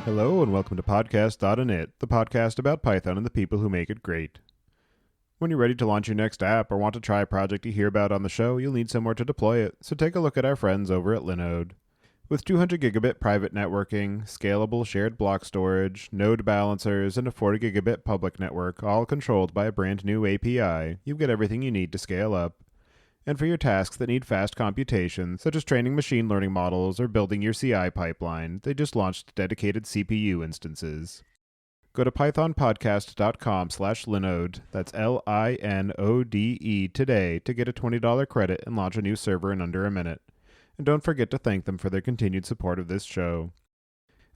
Hello and welcome to Podcast.init, the podcast about Python and the people who make it great. When you're ready to launch your next app or want to try a project you hear about on the show, you'll need somewhere to deploy it, so take a look at our friends over at Linode. With 200 gigabit private networking, scalable shared block storage, node balancers, and a 40 gigabit public network, all controlled by a brand new API, you get everything you need to scale up. And for your tasks that need fast computation, such as training machine learning models or building your CI pipeline, they just launched dedicated CPU instances. Go to pythonpodcast.com/linode, that's Linode today to get a $20 credit and launch a new server in under a minute. And don't forget to thank them for their continued support of this show.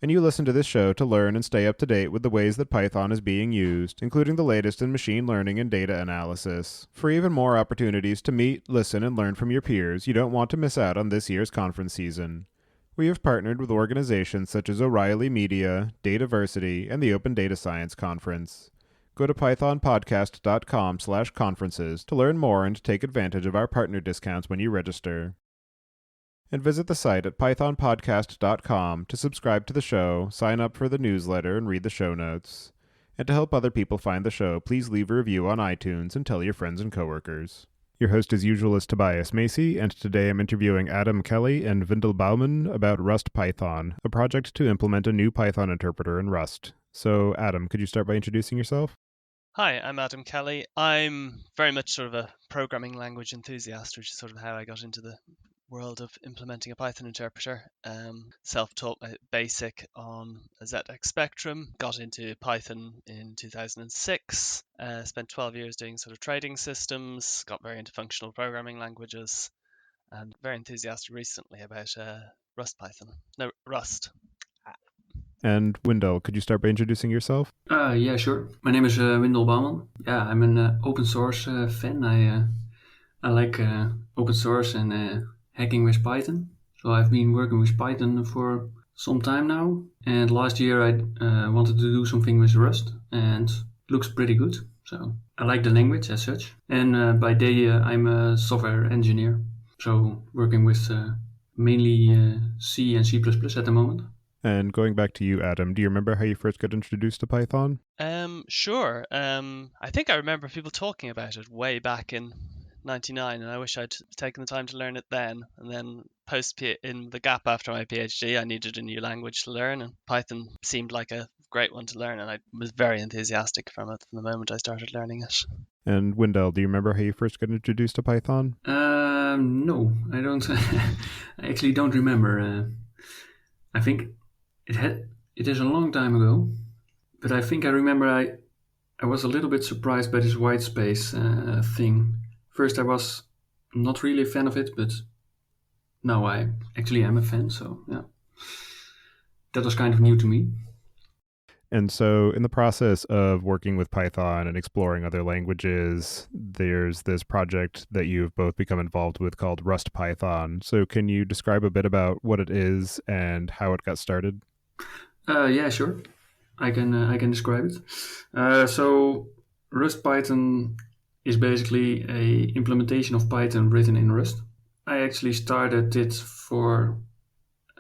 And you listen to this show to learn and stay up to date with the ways that Python is being used, including the latest in machine learning and data analysis. For even more opportunities to meet, listen, and learn from your peers, you don't want to miss out on this year's conference season. We have partnered with organizations such as O'Reilly Media, Dataversity, and the Open Data Science Conference. Go to pythonpodcast.com/conferences to learn more and take advantage of our partner discounts when you register. And visit the site at pythonpodcast.com to subscribe to the show, sign up for the newsletter, and read the show notes. And to help other people find the show, please leave a review on iTunes and tell your friends and coworkers. Your host as usual is Tobias Macy, and today I'm interviewing Adam Kelly and Windel Bouwman about RustPython, a project to implement a new Python interpreter in Rust. So, Adam, could you start by introducing yourself? Hi, I'm Adam Kelly. I'm very much sort of a programming language enthusiast, which is sort of how I got into the world of implementing a Python interpreter. Self-taught basic on a ZX Spectrum, got into Python in 2006, spent 12 years doing sort of trading systems, got very into functional programming languages, and very enthusiastic recently about Rust. And Windel, could you start by introducing yourself? Yeah, sure. My name is Windel Bouwman. Yeah, I'm an open source fan. I like open source and hacking with Python. So I've been working with Python for some time now. And last year I wanted to do something with Rust, and it looks pretty good. So I like the language as such. And by day I'm a software engineer. So working with mainly C and C++ at the moment. And going back to you, Adam, do you remember how you first got introduced to Python? Sure. I think I remember people talking about it way back in '99, and I wish I'd taken the time to learn it then. And then in the gap after my PhD, I needed a new language to learn, and Python seemed like a great one to learn, and I was very enthusiastic from it from the moment I started learning it. And Windel, do you remember how you first got introduced to Python? No, I don't. I actually don't remember. I think it is a long time ago, but I think I remember I was a little bit surprised by this white space thing. First I was not really a fan of it, but now I actually am a fan, so yeah. That was kind of new to me. And so in the process of working with Python and exploring other languages, there's this project that you've both become involved with called RustPython. So can you describe a bit about what it is and how it got started? Yeah, sure. I can describe it. So RustPython is basically a implementation of Python written in Rust. I actually started it for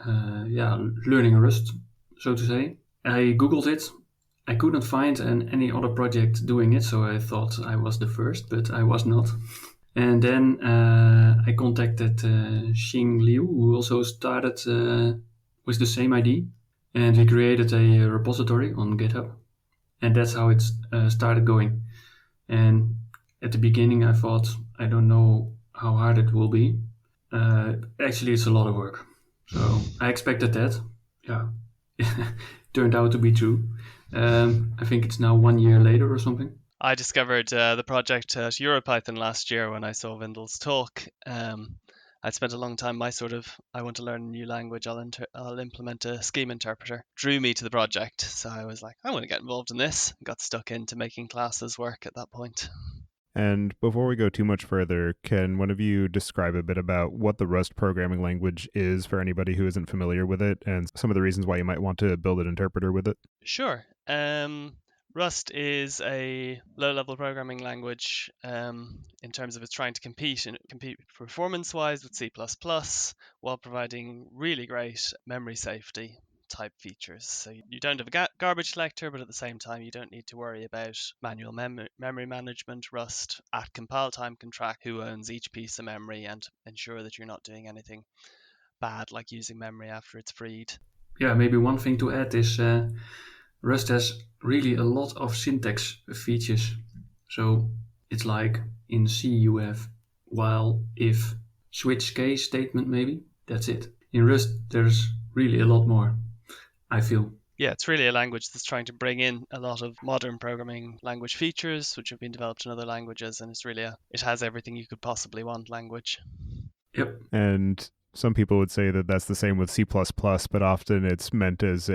learning Rust, so to say. I googled it. I couldn't find any other project doing it, so I thought I was the first, but I was not. And then I contacted Xing Liu, who also started with the same idea. And we created a repository on GitHub. And that's how it started going. And at the beginning I thought, I don't know how hard it will be. Actually, it's a lot of work. So I expected that. Yeah. Turned out to be true. I think it's now 1 year later or something. I discovered the project at EuroPython last year when I saw Windel's talk. I'd spent a long time, I want to learn a new language, I'll implement a scheme interpreter, drew me to the project. So I was like, I want to get involved in this. Got stuck into making classes work at that point. And before we go too much further, can one of you describe a bit about what the Rust programming language is for anybody who isn't familiar with it and some of the reasons why you might want to build an interpreter with it? Sure. Rust is a low-level programming language in terms of it's trying to compete performance-wise with C++ while providing really great memory safety. type features. So you don't have a garbage collector, but at the same time, you don't need to worry about manual memory management. Rust at compile time can track who owns each piece of memory and ensure that you're not doing anything bad, like using memory after it's freed. Yeah, maybe one thing to add is Rust has really a lot of syntax features. So it's like in C you have while, if, switch case statement maybe. That's it. In Rust there's really a lot more, I feel. Yeah, it's really a language that's trying to bring in a lot of modern programming language features which have been developed in other languages, and it's really it has everything you could possibly want language. Yep. And some people would say that that's the same with C++, but often it's meant as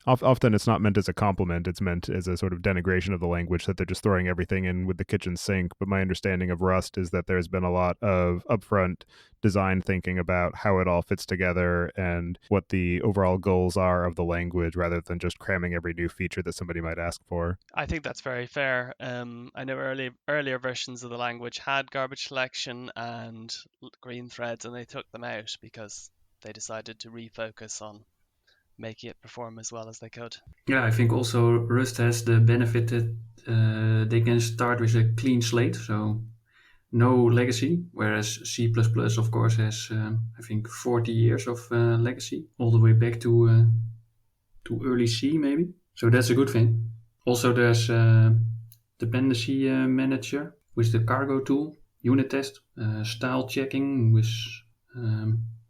often it's not meant as a compliment. It's meant as a sort of denigration of the language, that they're just throwing everything in with the kitchen sink. But my understanding of Rust is that there's been a lot of upfront design thinking about how it all fits together and what the overall goals are of the language, rather than just cramming every new feature that somebody might ask for. I think that's very fair. I know earlier versions of the language had garbage collection and green threads, and they took them out because they decided to refocus on making it perform as well as they could. Yeah, I think also Rust has the benefit that they can start with a clean slate, so no legacy, whereas C++ of course has I think 40 years of legacy, all the way back to early C maybe. So that's a good thing. Also there's dependency manager with the cargo tool, unit test, style checking with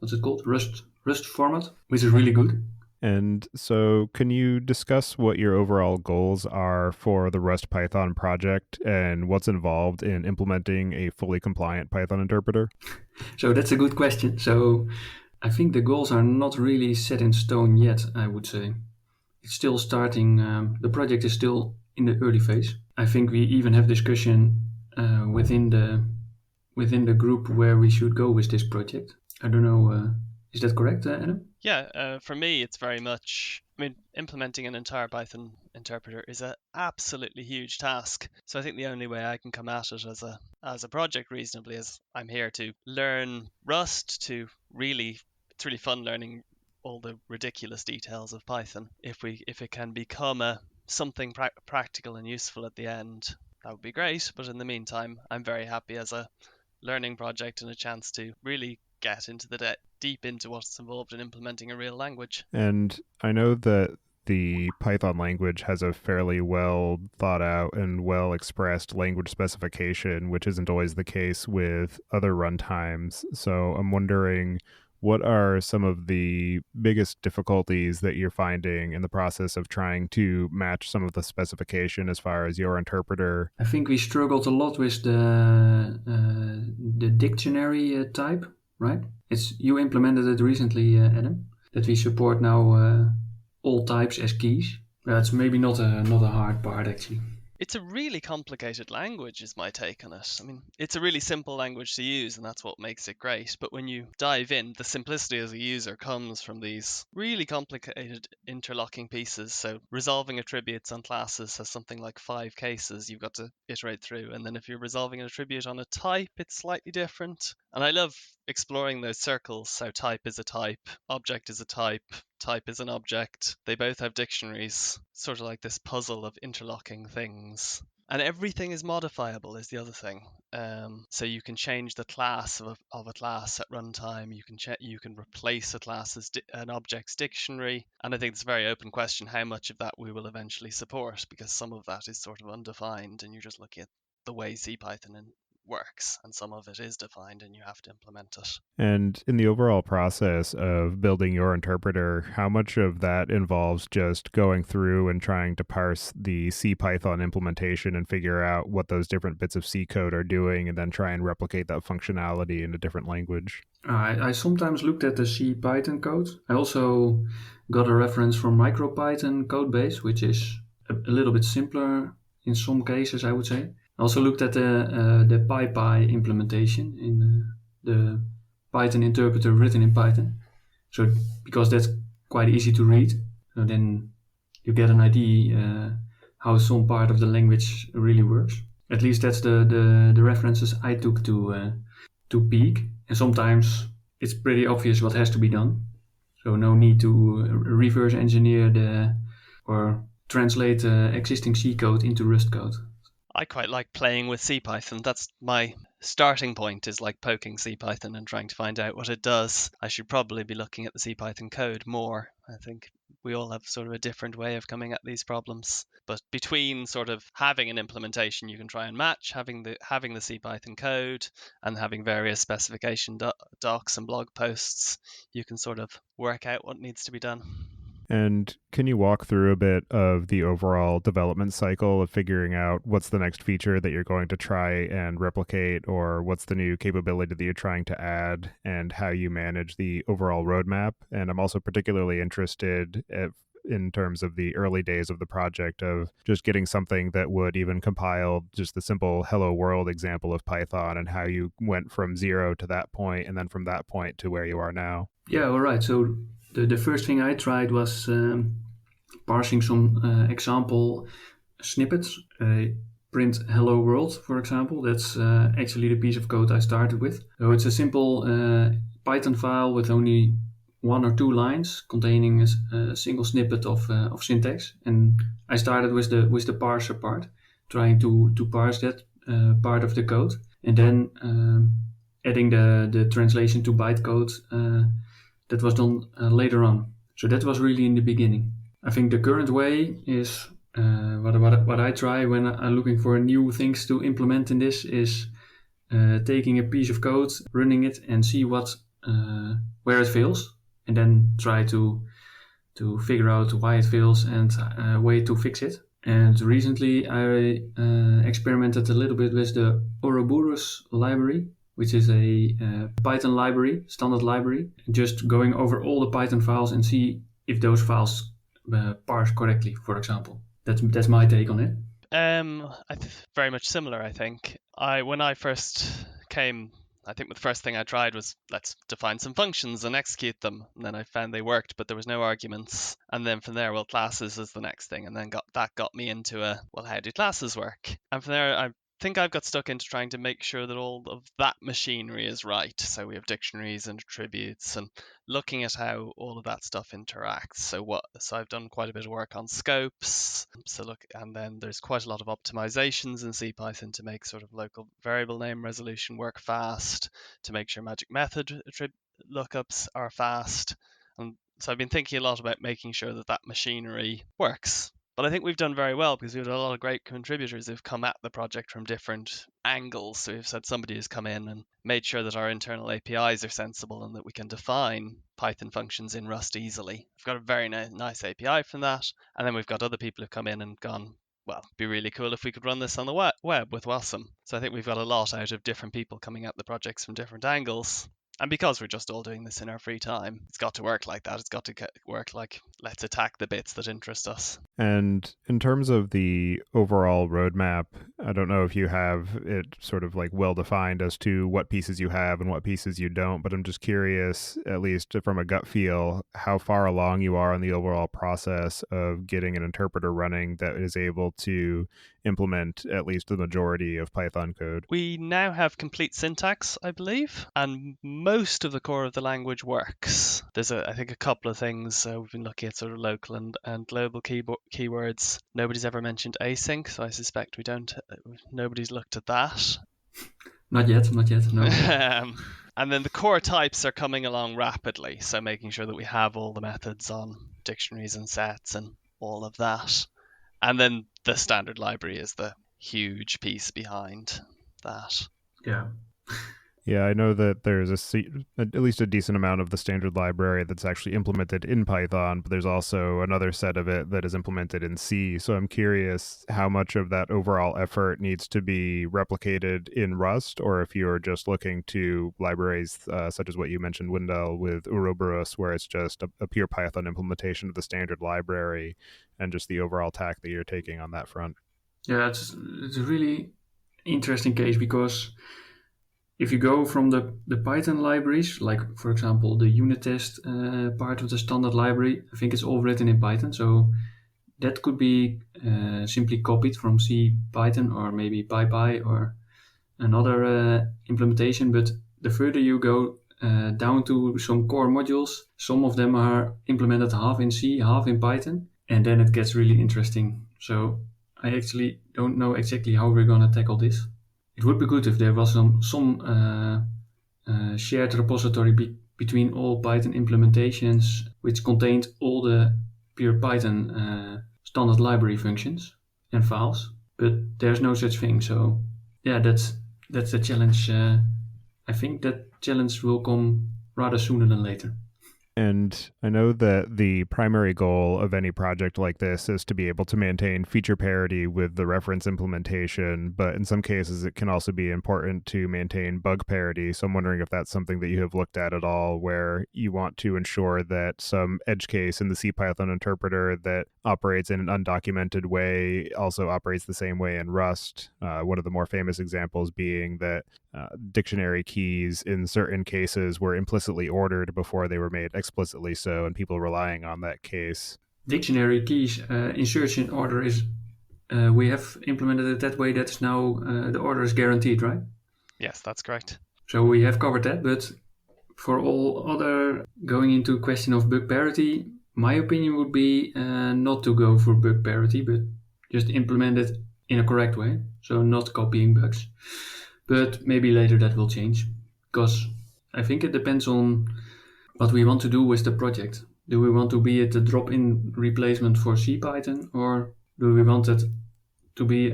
what's it called, Rust format, which is really good. And so can you discuss what your overall goals are for the RustPython project and what's involved in implementing a fully compliant Python interpreter? So that's a good question. So I think the goals are not really set in stone yet, I would say. It's still starting, the project is still in the early phase. I think we even have discussion within the group where we should go with this project. I don't know, is that correct, Adam? Yeah, for me, it's very much, implementing an entire Python interpreter is an absolutely huge task. So I think the only way I can come at it as a project reasonably is I'm here to learn Rust, it's really fun learning all the ridiculous details of Python. If it can become something practical and useful at the end, that would be great. But in the meantime, I'm very happy as a learning project and a chance to really get into deep into what's involved in implementing a real language. And I know that the Python language has a fairly well thought out and well expressed language specification, which isn't always the case with other runtimes. So I'm wondering, what are some of the biggest difficulties that you're finding in the process of trying to match some of the specification as far as your interpreter? I think we struggled a lot with the dictionary type, right? You implemented it recently, Adam, that we support now all types as keys. That's maybe not a hard part actually. It's a really complicated language is my take on it. It's a really simple language to use, and that's what makes it great. But when you dive in, the simplicity as a user comes from these really complicated interlocking pieces. So resolving attributes on classes has something like 5 cases you've got to iterate through. And then if you're resolving an attribute on a type, it's slightly different. And I love exploring those circles. So type is a type, object is a type is an object. They both have dictionaries, sort of like this puzzle of interlocking things. And everything is modifiable is the other thing. So you can change the class of a class at runtime. You can replace a class's an object's dictionary. And I think it's a very open question how much of that we will eventually support, because some of that is sort of undefined and you're just looking at the way CPython works, and some of it is defined and you have to implement it. And in the overall process of building your interpreter, how much of that involves just going through and trying to parse the CPython implementation and figure out what those different bits of C code are doing, and then try and replicate that functionality in a different language? I sometimes looked at the CPython code. I also got a reference from MicroPython codebase, which is a little bit simpler in some cases, I would say. I also looked at the PyPy implementation in the Python interpreter written in Python. So because that's quite easy to read, so then you get an idea how some part of the language really works. At least that's the references I took to Peak. And sometimes it's pretty obvious what has to be done. So no need to reverse engineer or translate existing C code into Rust code. I quite like playing with CPython. That's my starting point, is like poking CPython and trying to find out what it does. I should probably be looking at the CPython code more. I think we all have sort of a different way of coming at these problems. But between sort of having an implementation you can try and match, having the CPython code, and having various specification docs and blog posts, you can sort of work out what needs to be done. And can you walk through a bit of the overall development cycle of figuring out what's the next feature that you're going to try and replicate, or what's the new capability that you're trying to add, and how you manage the overall roadmap? And I'm also particularly interested in terms of the early days of the project, of just getting something that would even compile just the simple hello world example of Python, and how you went from 0 to that point, and then from that point to where you are now. Yeah, all right. So the first thing I tried was parsing some example snippets. Print hello world, for example. That's actually the piece of code I started with. So it's a simple Python file with only 1 or 2 lines containing a single snippet of syntax. And I started with the parser part, trying to parse that part of the code, and then adding the translation to bytecode. That was done later on. So that was really in the beginning. I think the current way is what I try when I'm looking for new things to implement in this is taking a piece of code, running it, and see where it fails, and then try to figure out why it fails and a way to fix it. And recently I experimented a little bit with the Ouroboros library, which is a Python library, standard library, just going over all the Python files and see if those files parse correctly, for example. That's my take on it. Very much similar, I think. When I first came, I think the first thing I tried was, let's define some functions and execute them. And then I found they worked, but there was no arguments. And then from there, well, classes is the next thing. And then that got me into how do classes work? And from there, I think I've got stuck into trying to make sure that all of that machinery is right. So we have dictionaries and attributes, and looking at how all of that stuff interacts. So I've done quite a bit of work on scopes. And then there's quite a lot of optimizations in CPython to make sort of local variable name resolution work fast, to make sure magic method lookups are fast. And so I've been thinking a lot about making sure that machinery works. But I think we've done very well, because we've had a lot of great contributors who've come at the project from different angles. So we've had somebody who's come in and made sure that our internal APIs are sensible and that we can define Python functions in Rust easily. We've got a very nice API from that. And then we've got other people who've come in and gone, well, it'd be really cool if we could run this on the web with Wasm. So I think we've got a lot out of different people coming at the projects from different angles. And because we're just all doing this in our free time, it's got to work like that. It's got to work like, let's attack the bits that interest us. And in terms of the overall roadmap, I don't know if you have it sort of like well defined as to what pieces you have and what pieces you don't, but I'm just curious, at least from a gut feel, how far along you are in the overall process of getting an interpreter running that is able to implement at least the majority of Python code. We now have complete syntax, I believe, and most of the core of the language works. There's I think a couple of things. We've been looking at sort of local and global keywords. Nobody's ever mentioned async, so I suspect nobody's looked at that. Not yet, no. And then the core types are coming along rapidly, so making sure that we have all the methods on dictionaries and sets and all of that. And then the standard library is the huge piece behind that. Yeah. Yeah, I know that there's at least a decent amount of the standard library that's actually implemented in Python, but there's also another set of it that is implemented in C. So I'm curious how much of that overall effort needs to be replicated in Rust, or if you're just looking to libraries such as what you mentioned, Windel, with Ouroboros, where it's just a pure Python implementation of the standard library and just the overall tack that you're taking on that front. Yeah, it's a really interesting case, because if you go from the Python libraries, like for example the unit test part of the standard library, I think it's all written in Python, so that could be simply copied from CPython or maybe PyPy or another implementation. But the further you go, down to some core modules. Some of them are implemented half in C, half in Python, and then it gets really interesting. So I actually don't know exactly how we're going to tackle this. It would be good if there was some shared repository between all Python implementations, which contained all the pure Python standard library functions and files. But there's no such thing. So yeah, that's the challenge. I think that challenge will come rather sooner than later. And I know that the primary goal of any project like this is to be able to maintain feature parity with the reference implementation, but in some cases it can also be important to maintain bug parity. So I'm wondering if that's something that you have looked at all, where you want to ensure that some edge case in the CPython interpreter that operates in an undocumented way also operates the same way in Rust. One of the more famous examples being that dictionary keys in certain cases were implicitly ordered before they were made explicitly so, and people relying on that case. Dictionary keys insertion order is we have implemented it that way. That's now the order is guaranteed, right? Yes, that's correct. So we have covered that, but for all other going into question of bug parity, my opinion would be not to go for bug parity, but just implement it in a correct way. So not copying bugs. But maybe later that will change, because I think it depends on what we want to do with the project. Do we want to be at the drop-in replacement for CPython, or do we want it to be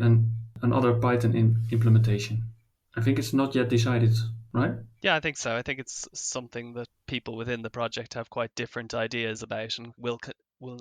another Python implementation? I think it's not yet decided, right? Yeah, I think so. I think it's something that people within the project have quite different ideas about and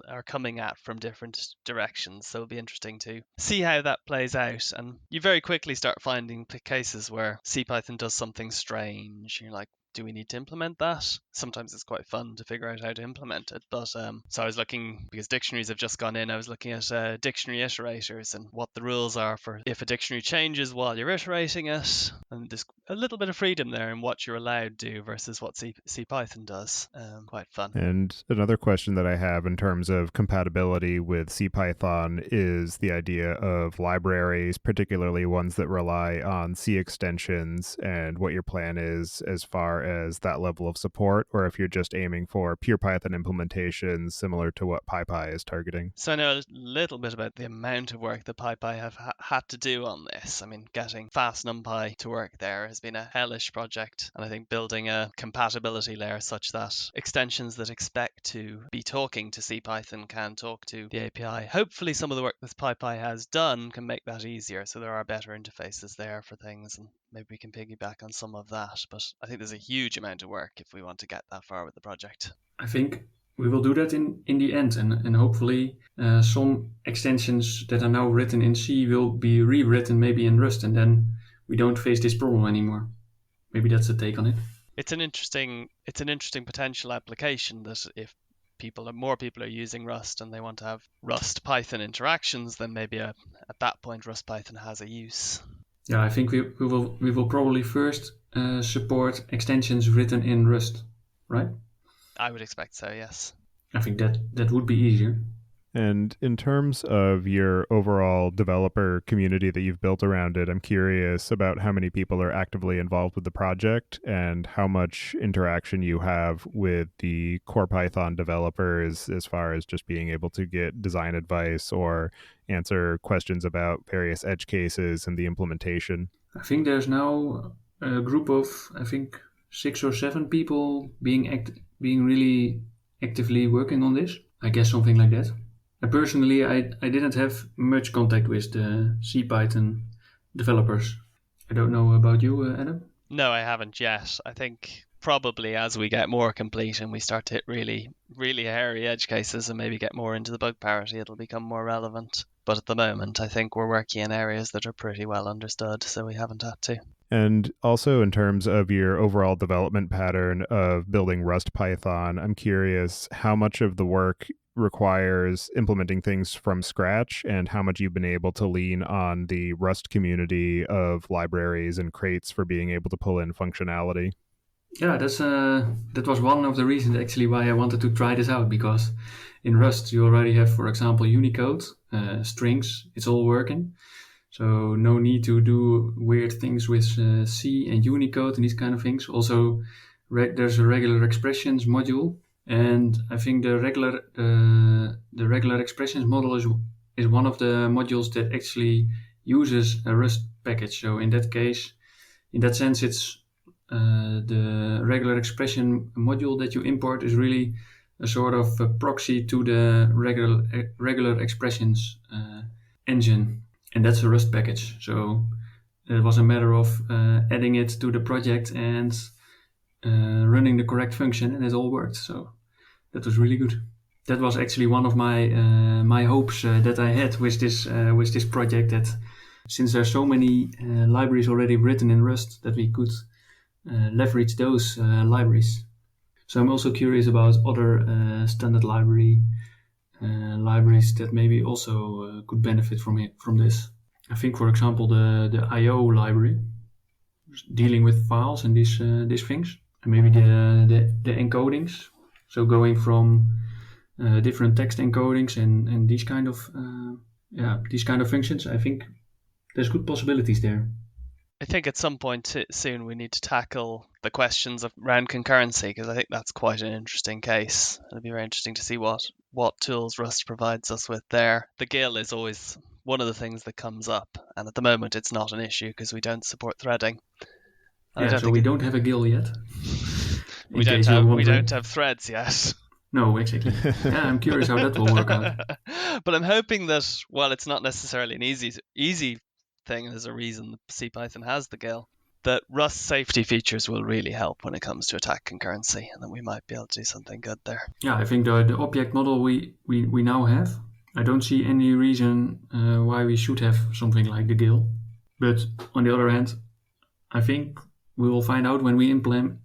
are coming at from different directions. So it'll be interesting to see how that plays out. And you very quickly start finding cases where CPython does something strange. You're like, do we need to implement that? Sometimes it's quite fun to figure out how to implement it. But so I was looking, because dictionaries have just gone in, I was looking at dictionary iterators and what the rules are for if a dictionary changes while you're iterating it. And there's a little bit of freedom there in what you're allowed to do versus what CPython does. Quite fun. And another question that I have in terms of compatibility with CPython is the idea of libraries, particularly ones that rely on C extensions, and what your plan is as far as that level of support, or if you're just aiming for pure Python implementations similar to what PyPy is targeting. So I know a little bit about the amount of work that PyPy have had to do on this. I mean, getting fast NumPy to work there has been a hellish project, and I think building a compatibility layer such that extensions that expect to be talking to CPython can talk to the API. Hopefully some of the work that PyPy has done can make that easier, so there are better interfaces there for things, and maybe we can piggyback on some of that. But I think there's a huge amount of work if we want to get that far with the project. I think we will do that in the end, and hopefully some extensions that are now written in C will be rewritten maybe in Rust, and then we don't face this problem anymore. Maybe that's the take on it. It's an interesting potential application that if more people are using Rust and they want to have Rust-Python interactions, then maybe at that point RustPython has a use. Yeah, I think we will probably first support extensions written in Rust, right? I would expect so, yes. I think that would be easier. And in terms of your overall developer community that you've built around it, I'm curious about how many people are actively involved with the project and how much interaction you have with the core Python developers as far as just being able to get design advice or answer questions about various edge cases and the implementation. I think there's now a group of, 6 or 7 people being really actively working on this. I guess something like that. And personally, I didn't have much contact with the CPython developers. I don't know about you, Adam? No, I haven't yet. I think probably as we get more complete and we start to hit really, really hairy edge cases and maybe get more into the bug parity, it'll become more relevant. But at the moment, I think we're working in areas that are pretty well understood, so we haven't had to. And also in terms of your overall development pattern of building RustPython, I'm curious how much of the work requires implementing things from scratch and how much you've been able to lean on the Rust community of libraries and crates for being able to pull in functionality. Yeah, that was one of the reasons actually why I wanted to try this out, because in Rust you already have, for example, Unicode, strings, it's all working. So no need to do weird things with C and Unicode and these kind of things. Also, there's a regular expressions module, and I think the regular expressions model is one of the modules that actually uses a Rust package. So in that sense, it's the regular expression module that you import is really a sort of a proxy to the regular expressions engine, and that's a Rust package. So it was a matter of adding it to the project and running the correct function, and it all worked. So that was really good. That was actually one of my hopes that I had with this project. That since there's so many libraries already written in Rust, that we could leverage those libraries. So I'm also curious about other standard libraries that maybe also could benefit from this. I think, for example, the I/O library, dealing with files and these things, and maybe the encodings. So going from different text encodings and these kind of functions. I think there's good possibilities there. I think at some point soon we need to tackle the questions around concurrency, because I think that's quite an interesting case. It'll be very interesting to see what tools Rust provides us with there. The GIL is always one of the things that comes up, and at the moment it's not an issue because we don't support threading. We don't have a GIL yet. We don't have threads yet. No, exactly. Yeah, I'm curious how that will work out. But I'm hoping that while it's not necessarily an easy thing, there's a reason CPython has the GIL, that Rust safety features will really help when it comes to attack concurrency, and that we might be able to do something good there. Yeah, I think the object model we now have, I don't see any reason why we should have something like the GIL. But on the other hand, I think we will find out when we implement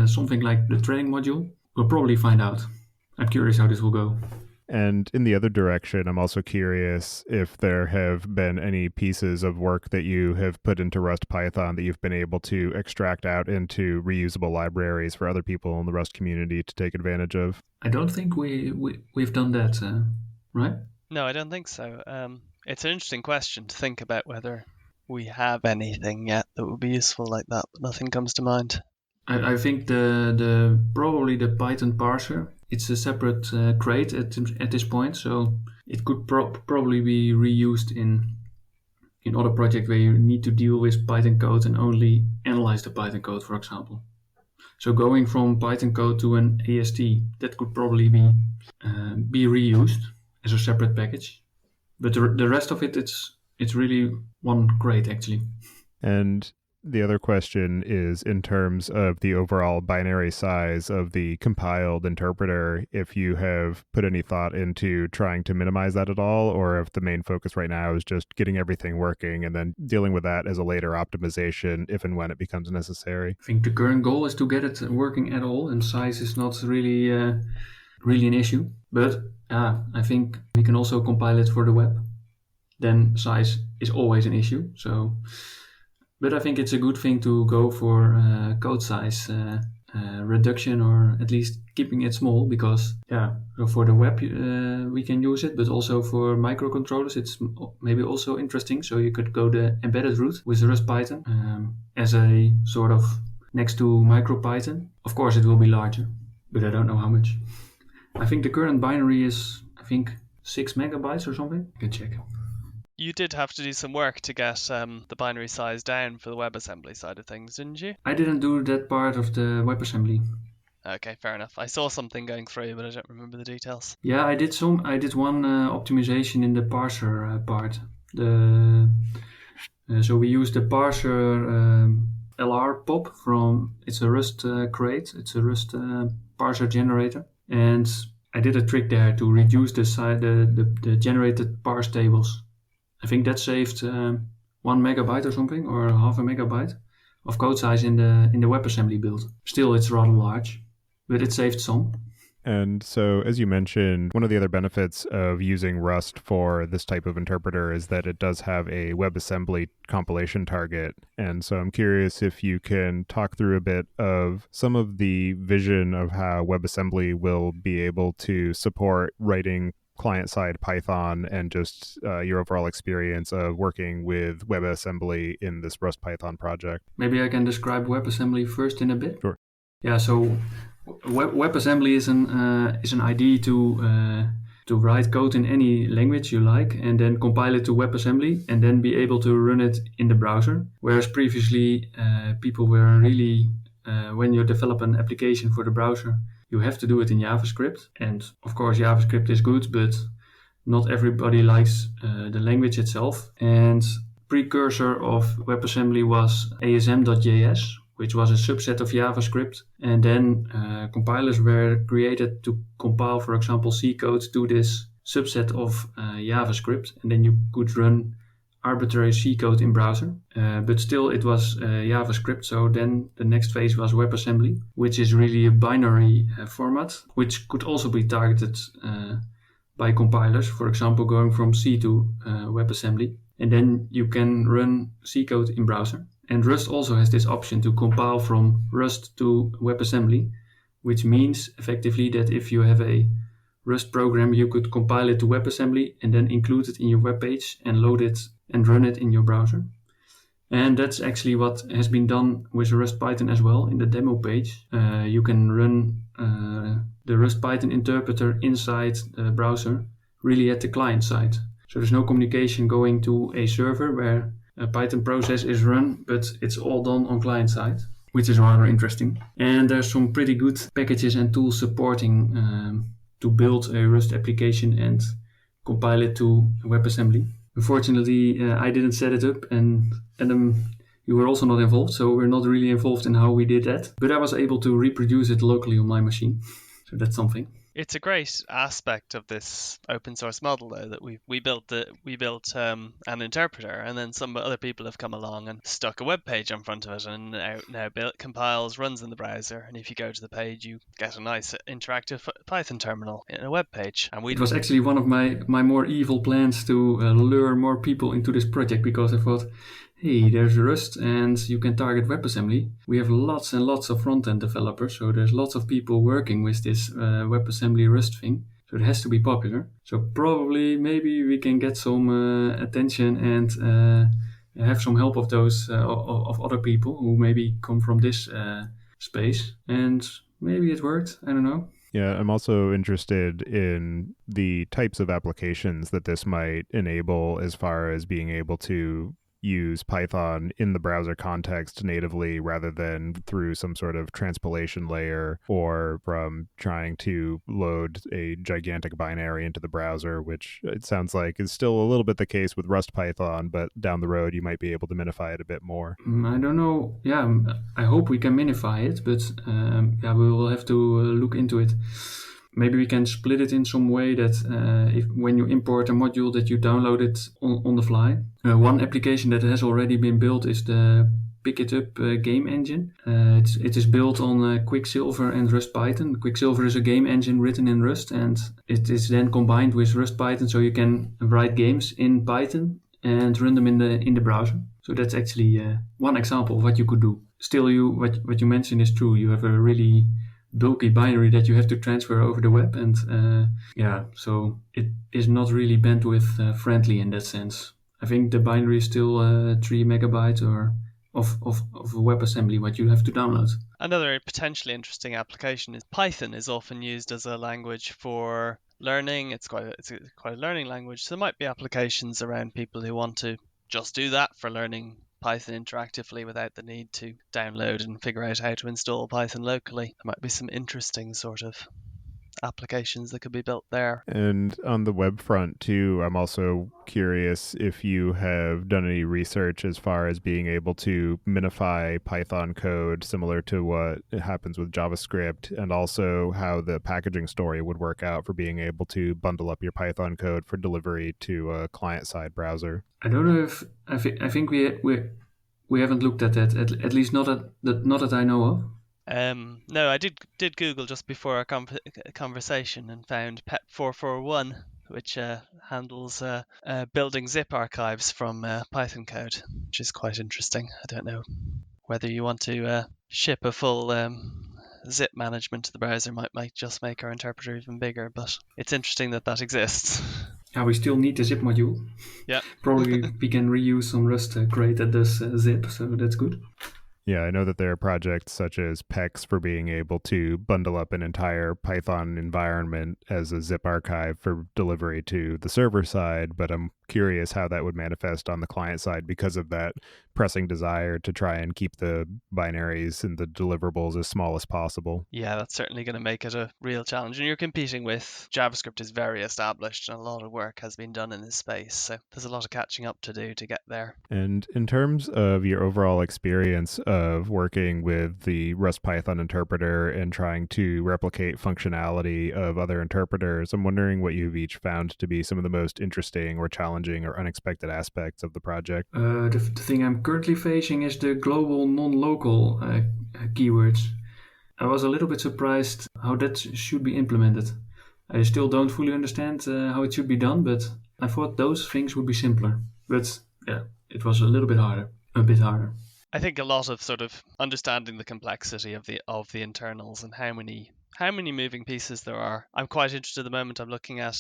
something like the threading module. We'll probably find out. I'm curious how this will go. And in the other direction, I'm also curious if there have been any pieces of work that you have put into RustPython that you've been able to extract out into reusable libraries for other people in the Rust community to take advantage of. I don't think we've done that, right? No, I don't think so. It's an interesting question to think about whether we have anything yet that would be useful like that, but nothing comes to mind. I think probably the Python parser, it's a separate crate at this point, so it could probably be reused in other projects where you need to deal with Python code and only analyze the Python code, for example. So going from Python code to an AST, that could probably be reused as a separate package. But the rest of it, it's really one crate actually. And the other question is in terms of the overall binary size of the compiled interpreter, if you have put any thought into trying to minimize that at all, or if the main focus right now is just getting everything working and then dealing with that as a later optimization if and when it becomes necessary. I think the current goal is to get it working at all, and size is not really an issue. But I think we can also compile it for the web. Then size is always an issue. But I think it's a good thing to go for code size reduction, or at least keeping it small, because for the web we can use it, but also for microcontrollers it's maybe also interesting. So you could go the embedded route with RustPython as a sort of next to MicroPython. Of course it will be larger, but I don't know how much. I think the current binary is 6 megabytes or something. I can check. You did have to do some work to get the binary size down for the WebAssembly side of things, didn't you? I didn't do that part of the WebAssembly. Okay, fair enough. I saw something going through, but I don't remember the details. Yeah, I did one optimization in the parser part. So we used the parser LR pop it's a Rust crate. It's a Rust parser generator, and I did a trick there to reduce the generated parse tables. I think that saved 1 megabyte or something, or half a megabyte of code size in the WebAssembly build. Still, it's rather large, but it saved some. And so, as you mentioned, one of the other benefits of using Rust for this type of interpreter is that it does have a WebAssembly compilation target. And so I'm curious if you can talk through a bit of some of the vision of how WebAssembly will be able to support writing client-side Python, and just your overall experience of working with WebAssembly in this RustPython project. Maybe I can describe WebAssembly first in a bit. Sure. Yeah, so WebAssembly is an idea to write code in any language you like and then compile it to WebAssembly and then be able to run it in the browser. Whereas previously people were really, when you develop an application for the browser, you have to do it in JavaScript. And of course JavaScript is good, but not everybody likes the language itself. And precursor of WebAssembly was ASM.js, which was a subset of JavaScript. And then compilers were created to compile, for example, C code to this subset of JavaScript. And then you could run arbitrary C code in browser. But still it was JavaScript. So then the next phase was WebAssembly, which is really a binary format, which could also be targeted by compilers, for example, going from C to WebAssembly. And then you can run C code in browser. And Rust also has this option to compile from Rust to WebAssembly, which means effectively that if you have a Rust program, you could compile it to WebAssembly and then include it in your web page and load it and run it in your browser. And that's actually what has been done with RustPython as well. In the demo page, you can run the RustPython interpreter inside the browser, really at the client side. So there's no communication going to a server where a Python process is run, but it's all done on client side, which is rather interesting. And there's some pretty good packages and tools supporting to build a Rust application and compile it to WebAssembly. Unfortunately, I didn't set it up, and Adam, you were also not involved, so we're not really involved in how we did that. But I was able to reproduce it locally on my machine, so that's something. It's a great aspect of this open source model, though, that we built an interpreter, and then some other people have come along and stuck a web page in front of it, and now compiles, runs in the browser, and if you go to the page, you get a nice interactive Python terminal in a web page. And it was actually one of my more evil plans to lure more people into this project, because I thought, hey, there's Rust and you can target WebAssembly. We have lots and lots of front-end developers, so there's lots of people working with this WebAssembly Rust thing. So it has to be popular. So probably, maybe we can get some attention and have some help of those of other people who maybe come from this space. And maybe it worked. I don't know. Yeah, I'm also interested in the types of applications that this might enable, as far as being able to use Python in the browser context natively rather than through some sort of transpilation layer, or from trying to load a gigantic binary into the browser, which it sounds like is still a little bit the case with RustPython, but down the road you might be able to minify it a bit more. I don't know. Yeah, I hope we can minify it, but yeah, we will have to look into it. Maybe we can split it in some way that if when you import a module that you download it on the fly. One application that has already been built is the Pick It Up game engine. It is built on Quicksilver and RustPython. Quicksilver is a game engine written in Rust, and it is then combined with RustPython, so you can write games in Python and run them in the browser. So that's actually one example of what you could do. Still, what you mentioned is true. You have a really bulky binary that you have to transfer over the web, and yeah, so it is not really bandwidth friendly in that sense. I think the binary is still 3 megabytes or of WebAssembly what you have to download. Another potentially interesting application is Python is often used as a language for learning. It's quite a learning language. So there might be applications around people who want to just do that for learning Python interactively without the need to download and figure out how to install Python locally. There might be some interesting sort of applications that could be built there. And on the web front too, I'm also curious if you have done any research as far as being able to minify Python code similar to what happens with JavaScript, and also how the packaging story would work out for being able to bundle up your Python code for delivery to a client-side browser. I don't know if I think we haven't looked at that, at least not that I know of. No, I did Google just before our conversation and found PEP441, which handles building zip archives from Python code, which is quite interesting. I don't know whether you want to ship a full zip management to the browser. Might just make our interpreter even bigger, but it's interesting that exists. Yeah, we still need the zip module. Yeah. Probably we can reuse some Rust crate that does zip, so that's good. Yeah, I know that there are projects such as PEX for being able to bundle up an entire Python environment as a zip archive for delivery to the server side, but I'm curious how that would manifest on the client side because of that pressing desire to try and keep the binaries and the deliverables as small as possible. Yeah, that's certainly going to make it a real challenge. And you're competing with JavaScript is very established, and a lot of work has been done in this space. So there's a lot of catching up to do to get there. And in terms of your overall experience of working with the RustPython interpreter and trying to replicate functionality of other interpreters, I'm wondering what you've each found to be some of the most interesting or challenging or unexpected aspects of the project. The thing I'm currently facing is the global non-local keywords. I was a little bit surprised how that should be implemented. I still don't fully understand how it should be done, but I thought those things would be simpler. But yeah, it was a little bit harder, I think a lot of sort of understanding the complexity of the internals and how many moving pieces there are. I'm quite interested at the moment. I'm looking at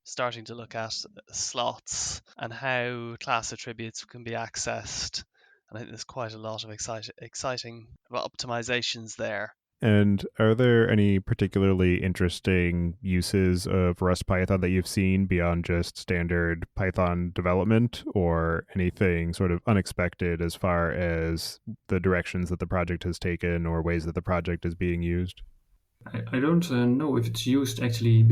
starting to look at slots and how class attributes can be accessed. And I think there's quite a lot of exciting optimizations there. And are there any particularly interesting uses of RustPython that you've seen beyond just standard Python development, or anything sort of unexpected as far as the directions that the project has taken or ways that the project is being used? I don't know if it's used actually.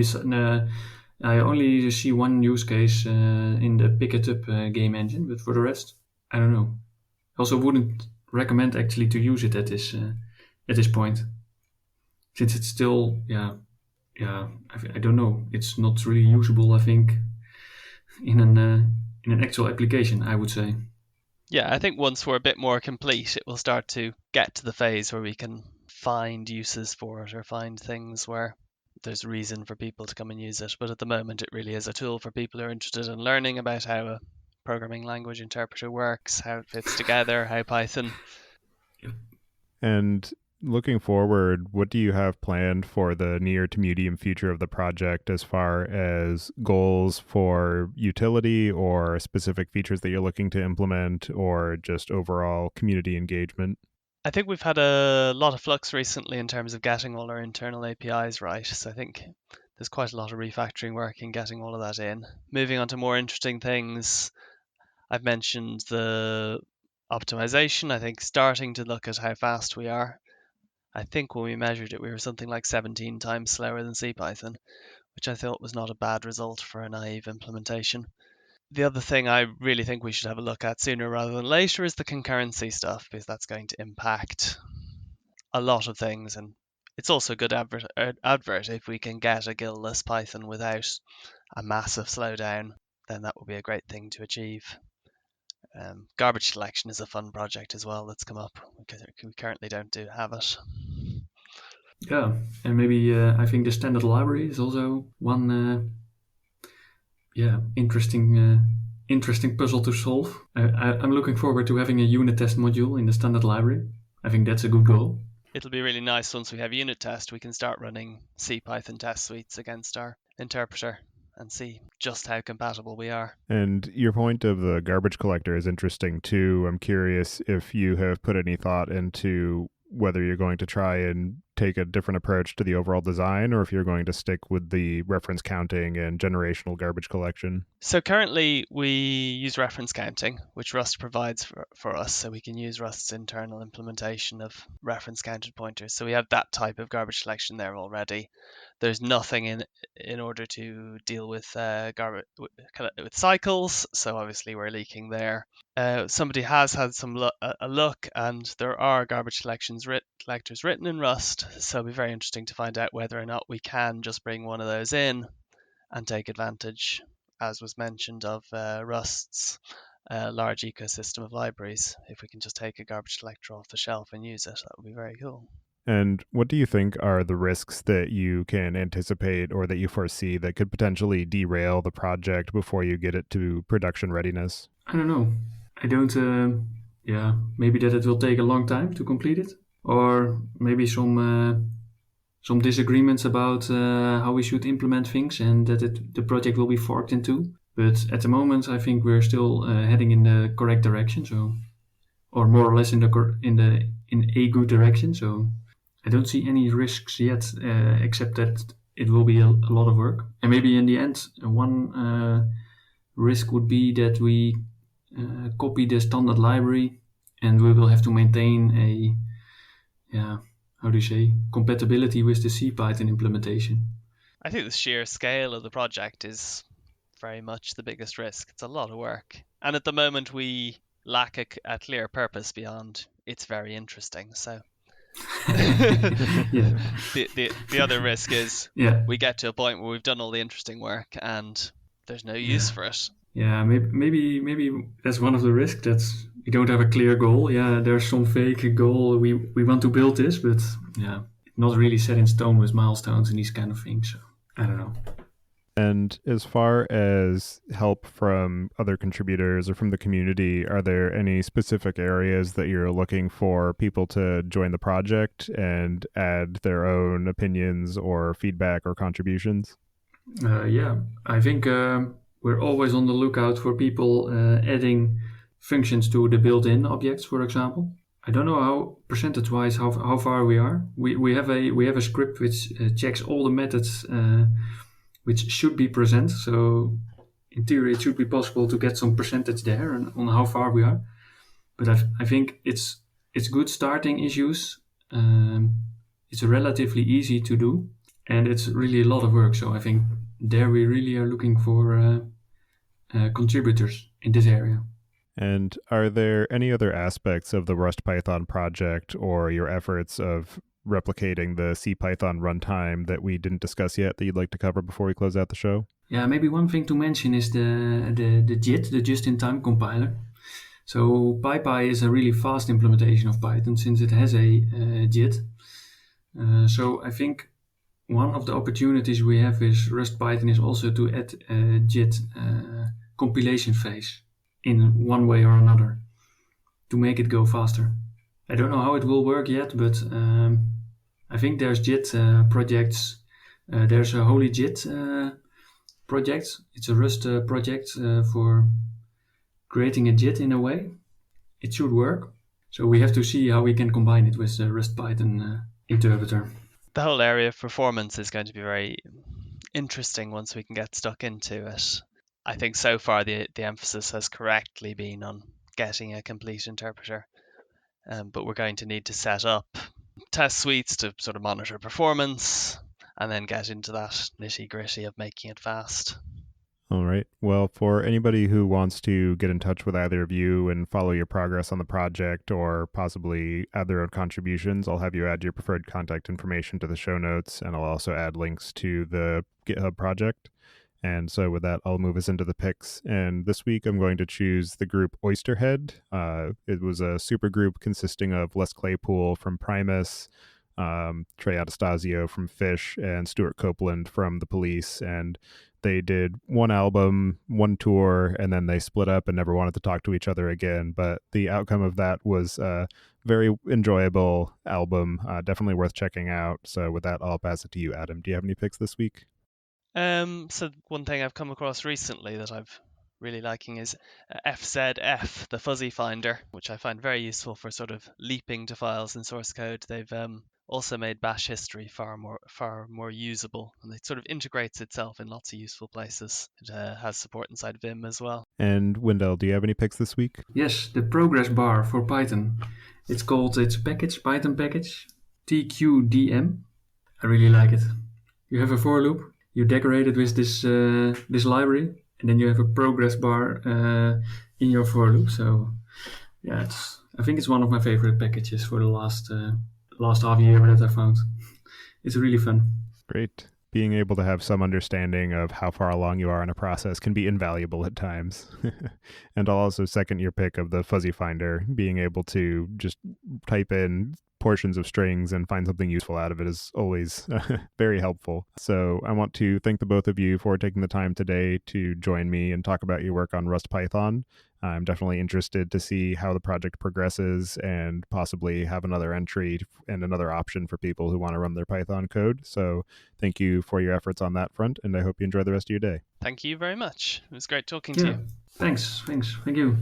I only see one use case in the Pick It Up game engine, but for the rest, I don't know. Also, wouldn't recommend actually to use it at this point, since it's still I don't know. It's not really usable, I think, in an actual application, I would say. Yeah, I think once we're a bit more complete, it will start to get to the phase where we can find uses for it or find things where there's reason for people to come and use it. But at the moment, it really is a tool for people who are interested in learning about how a programming language interpreter works, how it fits together, how Python. And looking forward, what do you have planned for the near to medium future of the project as far as goals for utility or specific features that you're looking to implement, or just overall community engagement? I think we've had a lot of flux recently in terms of getting all our internal APIs right. So I think there's quite a lot of refactoring work in getting all of that in. Moving on to more interesting things, I've mentioned the optimization. I think starting to look at how fast we are. I think when we measured it, we were something like 17 times slower than CPython, which I thought was not a bad result for a naive implementation. The other thing I really think we should have a look at sooner rather than later is the concurrency stuff, because that's going to impact a lot of things. And it's also a good advert if we can get a GIL-less Python without a massive slowdown, then that will be a great thing to achieve. Garbage collection is a fun project as well that's come up, because we currently don't have it. Yeah, and maybe I think the standard library is also one interesting puzzle to solve. I'm looking forward to having a unit test module in the standard library. I think that's a good goal. It'll be really nice once we have unit test, we can start running CPython test suites against our interpreter and see just how compatible we are. And your point of the garbage collector is interesting too. I'm curious if you have put any thought into whether you're going to try and take a different approach to the overall design, or if you're going to stick with the reference counting and generational garbage collection. So currently we use reference counting, which Rust provides for us, so we can use Rust's internal implementation of reference counted pointers. So we have that type of garbage collection there already. There's nothing in order to deal with with cycles, so obviously we're leaking there. Somebody has had a look, and there are garbage collectors written in Rust, so it'll be very interesting to find out whether or not we can just bring one of those in and take advantage, as was mentioned, of Rust's large ecosystem of libraries. If we can just take a garbage collector off the shelf and use it, that would be very cool. And what do you think are the risks that you can anticipate or that you foresee that could potentially derail the project before you get it to production readiness? I don't know. I don't, maybe that it will take a long time to complete it, or maybe some disagreements about how we should implement things, and that the project will be forked in two. But at the moment, I think we're still heading in the correct direction. So or more or less in a good direction. So I don't see any risks yet, except that it will be a lot of work. And maybe in the end, one risk would be that we copy the standard library, and we will have to maintain compatibility with the CPython implementation. I think the sheer scale of the project is very much the biggest risk. It's a lot of work. And at the moment, we lack a clear purpose beyond it's very interesting. So Yeah. the other risk is Yeah. we get to a point where we've done all the interesting work and there's no use for it. Yeah, maybe that's one of the risks, that we don't have a clear goal. Yeah, there's some fake goal. We want to build this, but yeah, not really set in stone with milestones and these kind of things. So I don't know. And as far as help from other contributors or from the community, are there any specific areas that you're looking for people to join the project and add their own opinions or feedback or contributions? Yeah, I think we're always on the lookout for people adding functions to the built-in objects, for example. I don't know how percentage-wise how far we are. We have a script which checks all the methods which should be present. So in theory, it should be possible to get some percentage there on how far we are. But I think it's good starting issues. It's relatively easy to do, and it's really a lot of work. So I think there we really are looking for contributors in this area. And are there any other aspects of the RustPython project or your efforts of replicating the CPython runtime that we didn't discuss yet that you'd like to cover before we close out the show? Yeah, maybe one thing to mention is the JIT, the just-in-time compiler. So PyPy is a really fast implementation of Python since it has a JIT. So I think one of the opportunities we have with RustPython is also to add a JIT compilation phase in one way or another to make it go faster. I don't know how it will work yet, but I think there's JIT projects. There's a Holy JIT project. It's a Rust project for creating a JIT in a way. It should work. So we have to see how we can combine it with the RustPython interpreter. The whole area of performance is going to be very interesting once we can get stuck into it. I think so far the emphasis has correctly been on getting a complete interpreter, but we're going to need to set up test suites to sort of monitor performance and then get into that nitty-gritty of making it fast. All right. Well, for anybody who wants to get in touch with either of you and follow your progress on the project or possibly add their own contributions, I'll have you add your preferred contact information to the show notes, and I'll also add links to the GitHub project. And so with that, I'll move us into the picks. And this week, I'm going to choose the group Oysterhead. It was a super group consisting of Les Claypool from Primus, Trey Anastasio from Fish, and Stuart Copeland from The Police. And they did one album, one tour, and then they split up and never wanted to talk to each other again. But the outcome of that was a very enjoyable album, definitely worth checking out. So with that, I'll pass it to you, Adam. Do you have any picks this week? So one thing I've come across recently that I've really liking is FZF, the fuzzy finder, which I find very useful for sort of leaping to files in source code. They've also made bash history far more usable, and it sort of integrates itself in lots of useful places. It has support inside Vim as well. And Windel, do you have any picks this week? Yes, the progress bar for Python. It's package, Python package, TQDM. I really like it. You have a for loop, you decorate it with this library, and then you have a progress bar in your for loop. So yeah, I think it's one of my favorite packages for the last half year that I found. It's really fun. Great. Being able to have some understanding of how far along you are in a process can be invaluable at times. And I'll also second your pick of the fuzzy finder. Being able to just type in portions of strings and find something useful out of it is always very helpful. So I want to thank the both of you for taking the time today to join me and talk about your work on RustPython. I'm definitely interested to see how the project progresses and possibly have another entry and another option for people who want to run their Python code. So thank you for your efforts on that front, and I hope you enjoy the rest of your day. Thank you very much. It was great talking to you. Thanks. Thank you.